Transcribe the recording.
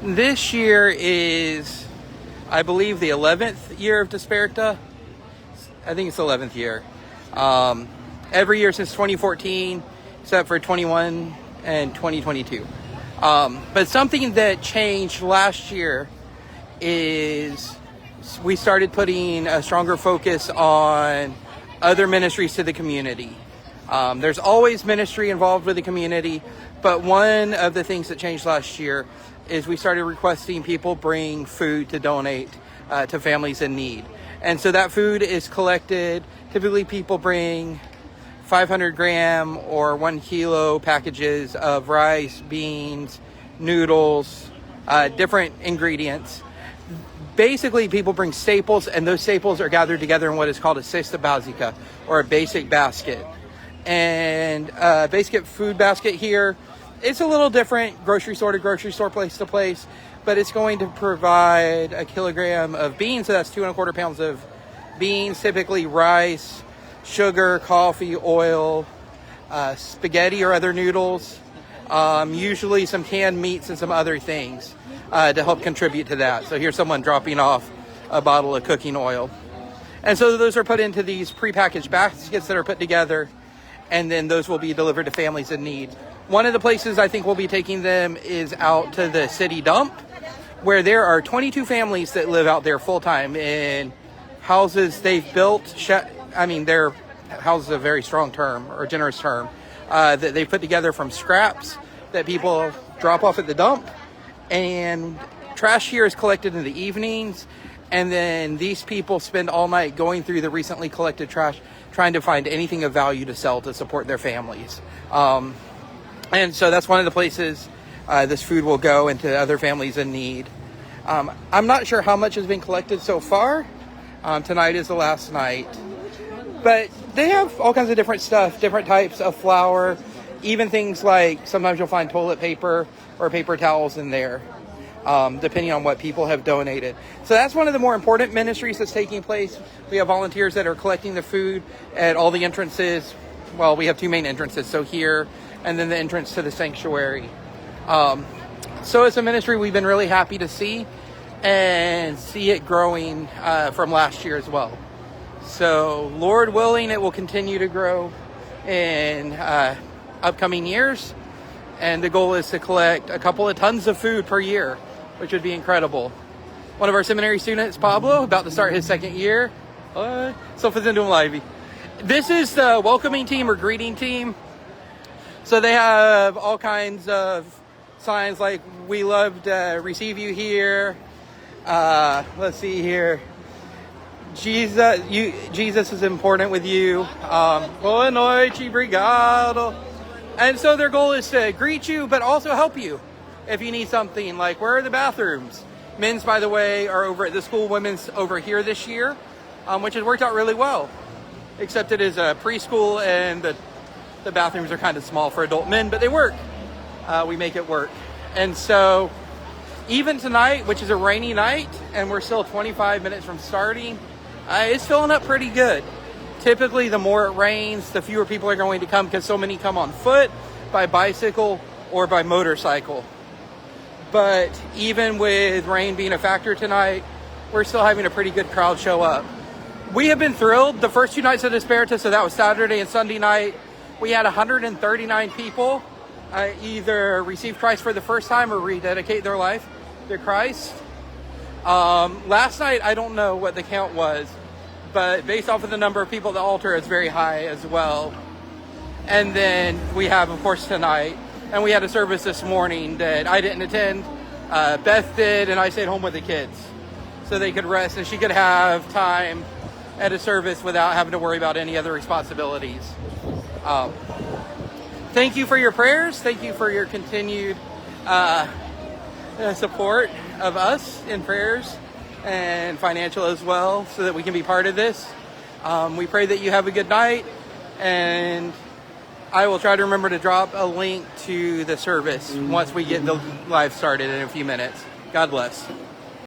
This year is, I believe, the 11th year of Desperta. I think it's the 11th year. Every year since 2014, except for 21 and 2022. But something that changed last year is we started putting a stronger focus on other ministries to the community. There's always ministry involved with the community, but one of the things that changed last year is we started requesting people bring food to donate to families in need. And so that food is collected. Typically people bring 500 gram or 1 kilo packages of rice, beans, noodles, different ingredients. Basically, people bring staples, and those staples are gathered together in what is called a cesta basica, or a basic basket. And basic food basket here, it's a little different grocery store to grocery store, place to place, but it's going to provide a kilogram of beans, so that's 2¼ pounds of beans, typically rice, sugar, coffee, oil, spaghetti or other noodles, usually some canned meats and some other things to help contribute to that. So here's someone dropping off a bottle of cooking oil. And so those are put into these prepackaged baskets that are put together, and then those will be delivered to families in need. One of the places I think we'll be taking them is out to the city dump, where there are 22 families that live out there full-time in houses they've built. Their house is a very strong term, or generous term, that they put together from scraps that people drop off at the dump. And trash here is collected in the evenings, and then these people spend all night going through the recently collected trash, trying to find anything of value to sell to support their families. And so that's one of the places this food will go, into other families in need. I'm not sure how much has been collected so far. Tonight is the last night. But they have all kinds of different stuff, different types of flour, even things like sometimes you'll find toilet paper or paper towels in there, depending on what people have donated. So that's one of the more important ministries that's taking place. We have volunteers that are collecting the food at all the entrances. Well, we have 2 main entrances, so here and then the entrance to the sanctuary. So it's a ministry we've been really happy to see, and see it growing from last year as well. So Lord willing, it will continue to grow in upcoming years. And the goal is to collect a couple of tons of food per year, which would be incredible. One of our seminary students, Pablo, about to start his 2nd year. So fazendo live. This is the welcoming team or greeting team. So they have all kinds of signs like, we love to receive you here. Let's see here. Jesus is important with you. Boa noite, obrigado. And so their goal is to greet you, but also help you if you need something, like where are the bathrooms? Men's, by the way, are over at the school, women's over here this year, which has worked out really well, except it is a preschool and the bathrooms are kind of small for adult men, but they work. We make it work. And so even tonight, which is a rainy night, and we're still 25 minutes from starting, it's filling up pretty good. Typically, the more it rains, the fewer people are going to come, because so many come on foot, by bicycle, or by motorcycle. But even with rain being a factor tonight, we're still having a pretty good crowd show up. We have been thrilled. The first 2 nights of Desperta, so that was Saturday and Sunday night, we had 139 people either receive Christ for the first time or rededicate their life to Christ. Last night, I don't know what the count was, but based off of the number of people at the altar, it's very high as well. And then we have, of course, tonight, and we had a service this morning that I didn't attend. Beth did, and I stayed home with the kids so they could rest and she could have time at a service without having to worry about any other responsibilities. Thank you for your prayers. Thank you for your continued support of us in prayers and financial as well, so that we can be part of this. We pray that you have a good night, and I will try to remember to drop a link to the service once we get the live started in a few minutes. God bless.